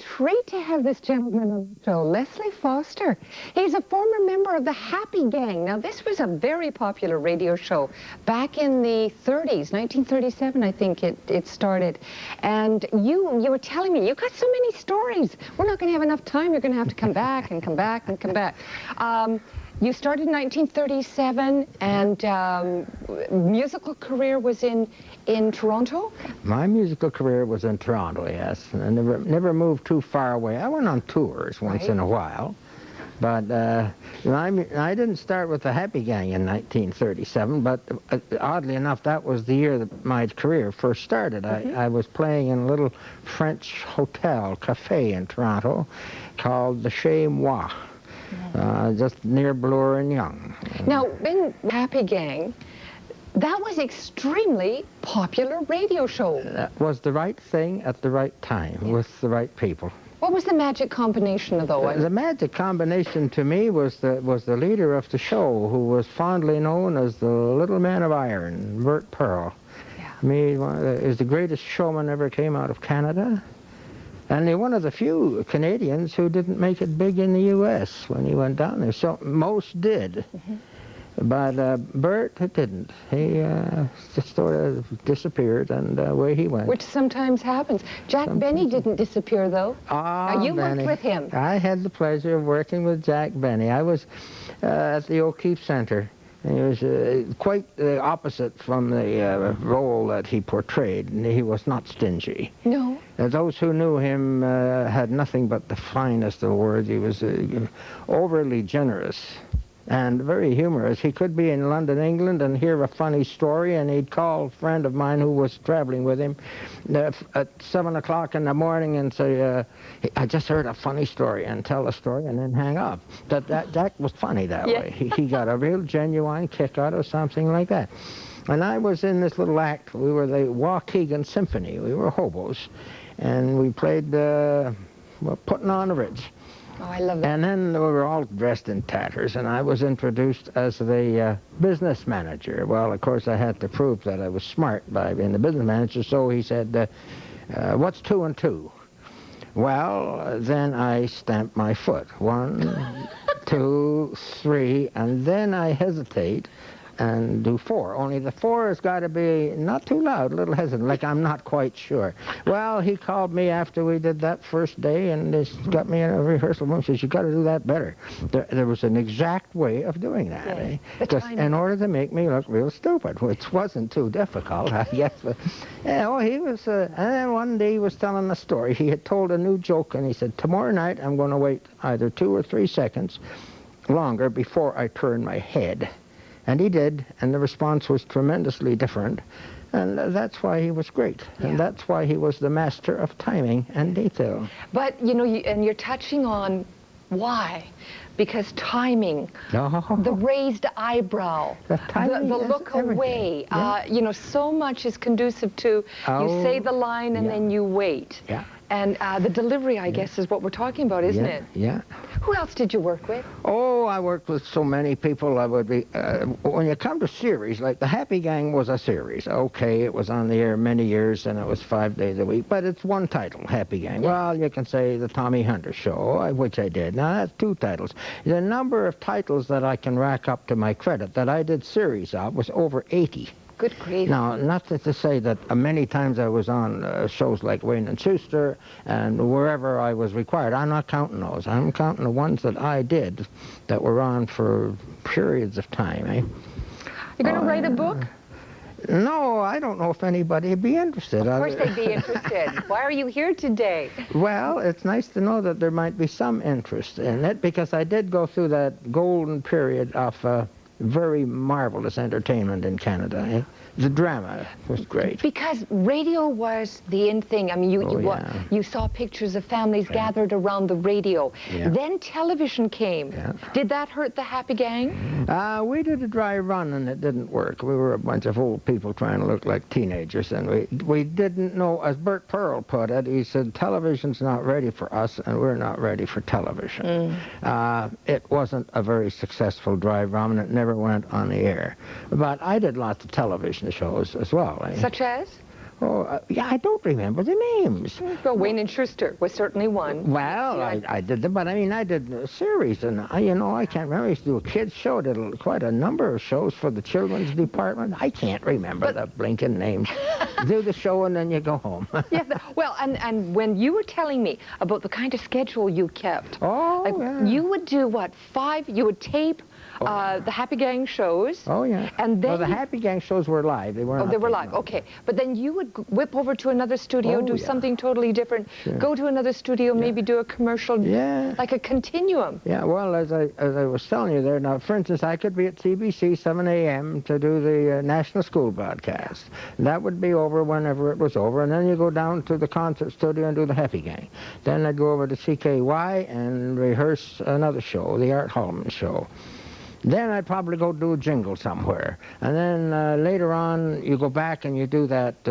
treat to have this gentleman on the show, Leslie Foster. He's a former member of the Happy Gang. Now, this was a very popular radio show back in the 30s, 1937, I think it started. And you were telling me, you got so many stories. We're not going to have enough time. You're going to have to come back and come back and come back. You started in 1937, and musical career was in Toronto? My musical career was in Toronto, yes. I never moved too far away. I went on tours once in a while, but I didn't start with the Happy Gang in 1937, but oddly enough, that was the year that my career first started. I was playing in a little French hotel, cafe in Toronto called the Chez Moi. Just near Bloor and Yonge. Now, in Happy Gang, that was extremely popular radio show. That was the right thing at the right time with the right people. What was the magic combination, though? The magic combination to me was the leader of the show, who was fondly known as the Little Man of Iron, Bert Pearl. Yeah. He is the greatest showman ever came out of Canada. And one of the few Canadians who didn't make it big in the U.S. when he went down there. So most did. But Bert didn't. He just sort of disappeared, and away he went. Which sometimes happens. Jack Benny didn't disappear, though. You worked with him. I had the pleasure of working with Jack Benny. I was at the O'Keefe Center. He was quite the opposite from the role that he portrayed. He was not stingy. No. Those who knew him had nothing but the finest of words. He was overly generous and very humorous. He could be in London, England, and hear a funny story, and he'd call a friend of mine who was traveling with him at 7 o'clock in the morning and say, I just heard a funny story, and tell the story and then hang up. Jack was funny that way. He got a real genuine kick out of something like that. And I was in this little act. We were the Waukegan Symphony. We were hobos, and we played Putting on the Ritz. Oh, I love that. And then we were all dressed in tatters, and I was introduced as the business manager. Well, of course, I had to prove that I was smart by being the business manager, so he said, what's 2 and 2? Well, then I stamped my foot. 1, 2, 3, and then I hesitate and do 4. Only the 4 has got to be not too loud, a little hesitant, like I'm not quite sure. Well, he called me after we did that first day and just got me in a rehearsal room and says, you got to do that better. There was an exact way of doing that, just in order to make me look real stupid, which wasn't too difficult, I guess. But, he was, and then one day he was telling a story. He had told a new joke, and he said, tomorrow night I'm going to wait either 2 or 3 seconds longer before I turn my head. And he did, and the response was tremendously different. And that's why he was great. Yeah. And that's why he was the master of timing and detail. But, you know, and you're touching on why. Because timing, the raised eyebrow, the look away, you know, so much is conducive to you say the line and then you wait. Yeah. And the delivery, I guess, is what we're talking about, isn't it? Yeah. Who else did you work with? Oh, I worked with so many people. I would be, when you come to series, like the Happy Gang was a series. Okay, it was on the air many years, and it was 5 days a week, but it's one title, Happy Gang. Yeah. Well, you can say the Tommy Hunter Show, which I did. Now, that's 2 titles. The number of titles that I can rack up to my credit that I did series of was over 80. Good grief. Now, not to say that many times I was on shows like Wayne and Schuster and wherever I was required. I'm not counting those. I'm counting the ones that I did that were on for periods of time. You're going to write a book? No, I don't know if anybody would be interested. Of course they'd be interested. Why are you here today? Well, it's nice to know that there might be some interest in it, because I did go through that golden period of very marvelous entertainment in Canada. The drama was great. Because radio was the in thing. I mean, you saw pictures of families gathered around the radio. Yeah. Then television came. Yeah. Did that hurt the Happy Gang? We did a dry run and it didn't work. We were a bunch of old people trying to look like teenagers, and we didn't know, as Bert Pearl put it, he said, television's not ready for us and we're not ready for television. It wasn't a very successful dry run, and it never went on the air. But I did lots of television shows as well. Such as? Oh, yeah, I don't remember the names. Well, Wayne and Schuster was certainly one. Well, Yeah. I did them, but I mean, I did a series, and I can't remember. I used to do a kids show, did quite a number of shows for the children's department. I can't remember the blinking names. Do the show, and then you go home. Yeah, well, and when you were telling me about the kind of schedule you kept, Oh, like yeah. you would do what, you would tape the Happy Gang shows. Oh, yeah. And then Well, the Happy Gang shows were live. They weren't. Oh, they were live, okay. But then you would whip over to another studio, Oh, do yeah. something totally different, go to another studio, maybe do a commercial, like a continuum. Yeah, well, as I was telling you there, now, for instance, I could be at CBC 7 a.m. to do the National School broadcast. That would be over whenever it was over, and then you go down to the concert studio and do the Happy Gang. Then I'd go over to CKY and rehearse another show, the Art Hallman show. Then I'd probably go do a jingle somewhere. And then later on, you go back and you do that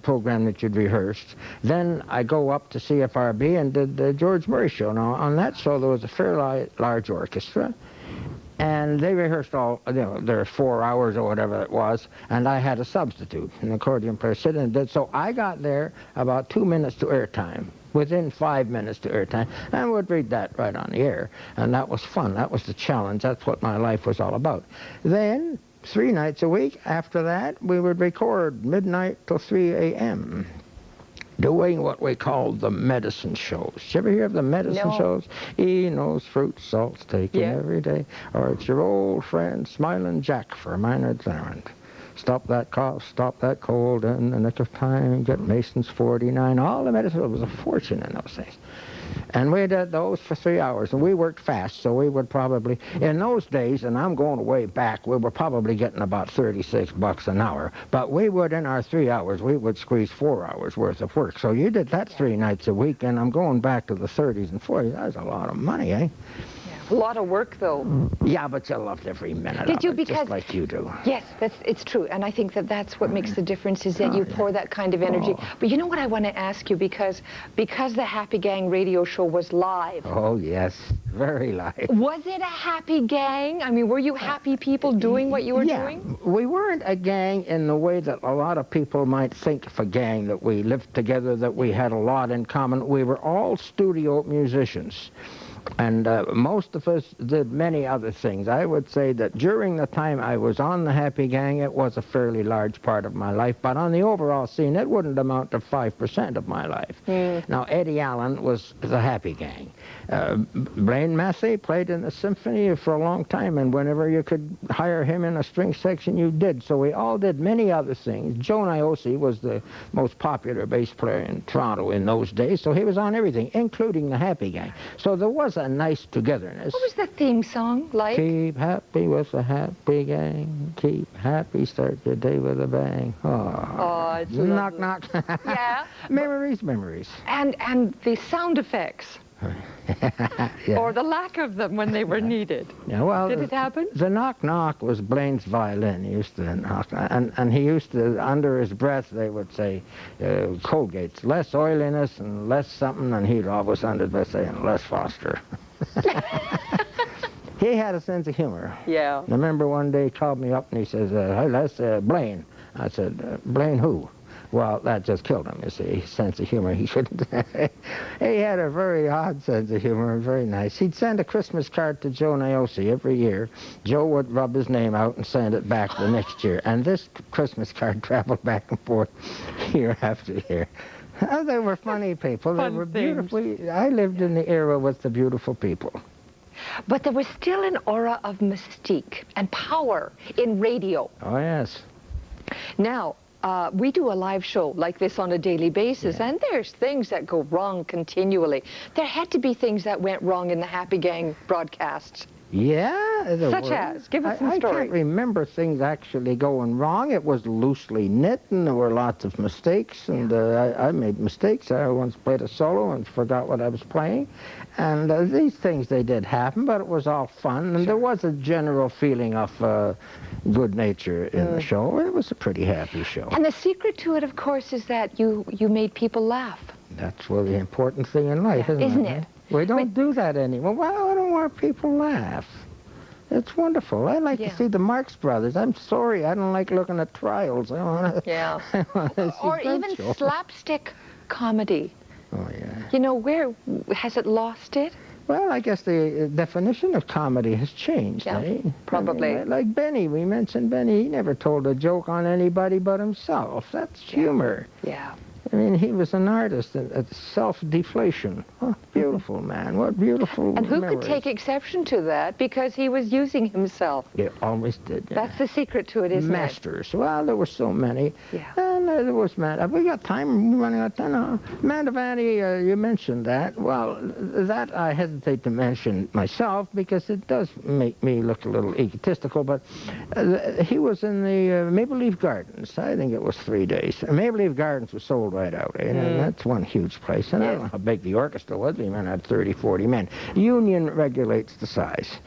program that you'd rehearsed. Then I go up to CFRB and did the George Murray show. Now, on that show, there was a fairly large orchestra. And they rehearsed all, their 4 hours or whatever it was, and I had a substitute, an accordion player, sit and did. So I got there about 2 minutes to airtime, within 5 minutes to airtime, and would read that right on the air. And that was fun. That was the challenge. That's what my life was all about. Then, 3 nights a week after that, we would record midnight till 3 a.m. doing what we called the medicine shows. Did you ever hear of the medicine shows? Enos, fruits, salts taken every day. Or it's your old friend Smiling Jack for a minor errand. Stop that cough, stop that cold in the nick of time, get Mason's 49. All the medicine, it was a fortune in those things. And we did those for 3 hours, and we worked fast, so we would probably, in those days, and I'm going way back, we were probably getting about $36 an hour. But we would, in our 3 hours, we would squeeze 4 hours worth of work. So you did that 3 nights a week, and I'm going back to the 30s and 40s. That was a lot of money, eh? A lot of work, though. Yeah, but you loved every minute Did of you? it, Because just like you do. Yes, it's true, and I think that's what makes the difference is that you pour that kind of energy. But you know what I want to ask you, because the Happy Gang radio show was live. Oh yes, very live. Was it a happy gang? I mean, were you happy people doing what you were doing? We weren't a gang in the way that a lot of people might think of a gang, that we lived together, that we had a lot in common. We were all studio musicians. And most of us did many other things. I would say that during the time I was on the Happy Gang, it was a fairly large part of my life. But on the overall scene, it wouldn't amount to 5% of my life. Now, Eddie Allen was the Happy Gang. Blaine Massey played in the symphony for a long time, and whenever you could hire him in a string section, you did. So we all did many other things. Joe Niosi was the most popular bass player in Toronto in those days, so he was on everything, including the Happy Gang. So there was a nice togetherness. What was the theme song like? Keep happy with the Happy Gang. Keep happy, start your day with a bang. Oh, it's knock, lovely. knock. Yeah. Memories, memories. And the sound effects. Yeah. Or the lack of them when they were needed. Yeah, well, Did it happen? The knock-knock was Blaine's violin. He used to knock, and he used to, under his breath, they would say, Colgate's, less oiliness and less something, and he'd always under his breath say, less Foster. He had a sense of humor. Yeah. I remember one day he called me up and he says, hey, that's Blaine. I said, Blaine who? Well, that just killed him, you see, sense of humor. He shouldn't. He had a very odd sense of humor, and very nice. He'd send a Christmas card to Joe Niosi every year. Joe would rub his name out and send it back the next year. And this Christmas card traveled back and forth year after year. They were funny people. They were beautifully. I lived in the era with the beautiful people. But there was still an aura of mystique and power in radio. Oh, yes. Now, we do a live show like this on a daily basis, and there's things that go wrong continually. There had to be things that went wrong in the Happy Gang broadcasts. Yeah, there Such were. as? Give us some I stories. can't remember things actually going wrong. It was loosely knit, and there were lots of mistakes, and I made mistakes. I once played a solo and forgot what I was playing. And these things, they did happen, but it was all fun, and there was a general feeling of good nature in the show. It was a pretty happy show. And the secret to it, of course, is that you made people laugh. That's really the important thing in life, isn't Isn't it? We don't do that anymore. Well, I don't want people to laugh. It's wonderful. I like Yeah. to see the Marx Brothers. I'm sorry, I don't like looking at trials. I want to. Yeah. See Or that even show. slapstick comedy. Oh yeah. You know, where has it lost it? Well, I guess the definition of comedy has changed, Yeah, eh? probably. I mean, like Benny, we mentioned Benny. He never told a joke on anybody but himself. That's humor. Yeah. I mean, he was an artist at self-deflation. Oh, beautiful man. What beautiful And who memories. could take exception to that because he was using himself? They always did. Yeah. That's the secret to it, isn't Masters. Well, there were so many. Yeah. And there was we got time. We're running out of time now. Mantovani, you mentioned that. Well, that I hesitate to mention myself because it does make me look a little egotistical, but he was in the Maple Leaf Gardens. I think it was 3 days. Maple Leaf Gardens was sold right out, eh? And that's one huge place. And I don't know how big the orchestra was. We might have 30, 40 men. Union regulates the size.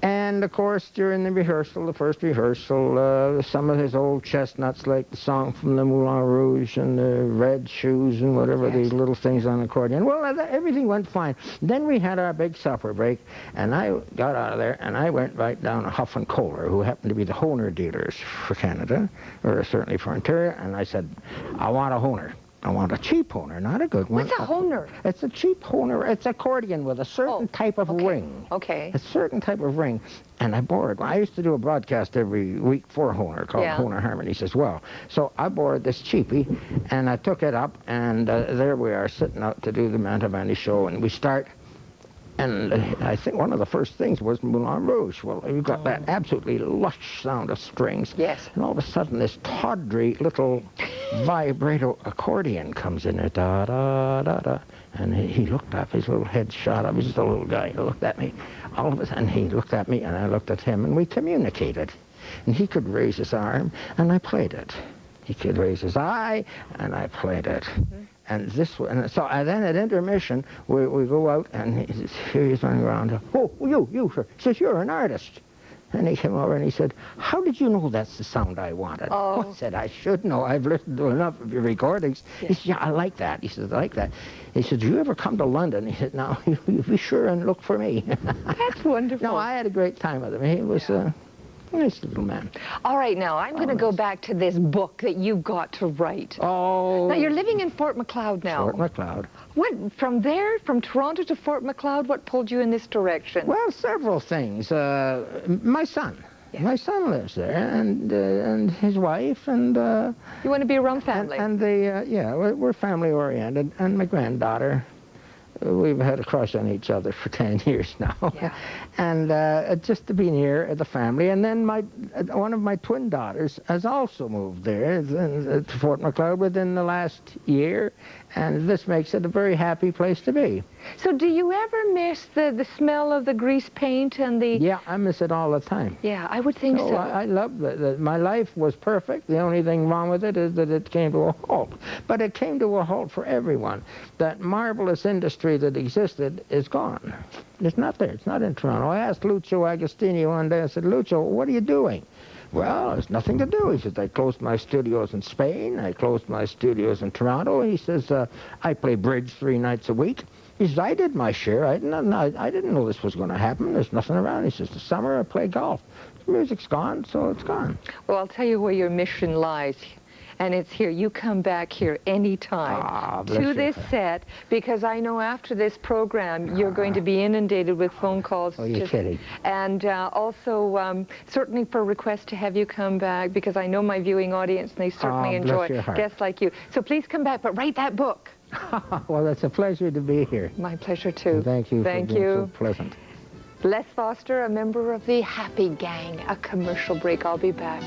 And, of course, during the rehearsal, the first rehearsal, some of his old chestnuts, like the song from the Moulin Rouge and the Red Shoes and whatever, these little things on the accordion. Well, everything went fine. Then we had our big supper break, and I got out of there, and I went right down to Huff and Kohler, who happened to be the Hohner dealers for Canada, or certainly for Ontario, and I said, I want a Hohner. I want a cheap Hohner, not a good one. What's a Hohner? It's a cheap Hohner. It's accordion with a certain type of ring. Okay. A certain type of ring. And I borrowed one. I used to do a broadcast every week for Hohner called Hohner Harmonies as well. So I borrowed this cheapie, and I took it up, and there we are sitting out to do the Mantovani show, and we start. And I think one of the first things was Moulin Rouge. Well, you got that absolutely lush sound of strings. Yes. And all of a sudden, this tawdry little vibrato accordion comes in there. Da, da, da, da. And he looked up, his little head shot up. He's just a little guy. He looked at me. All of a sudden, he looked at me, and I looked at him, and we communicated. And he could raise his arm, and I played it. He could raise his eye, and I played it. And then at intermission, we go out, and here he's running around. Oh, you, sir. He says, you're an artist. And he came over and he said, how did you know that's the sound I wanted? Oh. I said, I should know. I've listened to enough of your recordings. He said, yeah, I like that. He said, I like that. He said, do you ever come to London? He said, now, you be sure and look for me. That's wonderful. No, I had a great time with him. He was a nice little man. All right, now, I'm going to go back to this book that you've got to write. Oh. Now, you're living in Fort Macleod now. Fort Macleod. What, from there, from Toronto to Fort Macleod, what pulled you in this direction? Well, several things. My son. Yeah. My son lives there, and his wife, and... you want to be around family? We're family-oriented, and my granddaughter. We've had a crush on each other for 10 years now. Yeah. And just to be near the family. And then one of my twin daughters has also moved there to Fort Macleod within the last year. And this makes it a very happy place to be. So do you ever miss the smell of the grease paint and the... Yeah, I miss it all the time. Yeah, I would think so. I love it. My life was perfect. The only thing wrong with it is that it came to a halt. But it came to a halt for everyone. That marvelous industry that existed is gone. It's not there. It's not in Toronto. I asked Lucio Agostini one day, I said, Lucio, what are you doing? Well, there's nothing to do. He says, I closed my studios in Spain. I closed my studios in Toronto. He says, I play bridge 3 nights a week. He says, I did my share. I didn't know this was going to happen. There's nothing around. He says, the summer I play golf. The music's gone, so it's gone. Well, I'll tell you where your mission lies. And it's here. You come back here anytime to this set, because I know after this program you're going to be inundated with phone calls. Oh, you're kidding. And also certainly for requests to have you come back, because I know my viewing audience, and they certainly enjoy guests like you. So please come back, but write that book. Well, it's a pleasure to be here. My pleasure too. And thank you for being so pleasant. Les Foster, a member of the Happy Gang. A commercial break. I'll be back.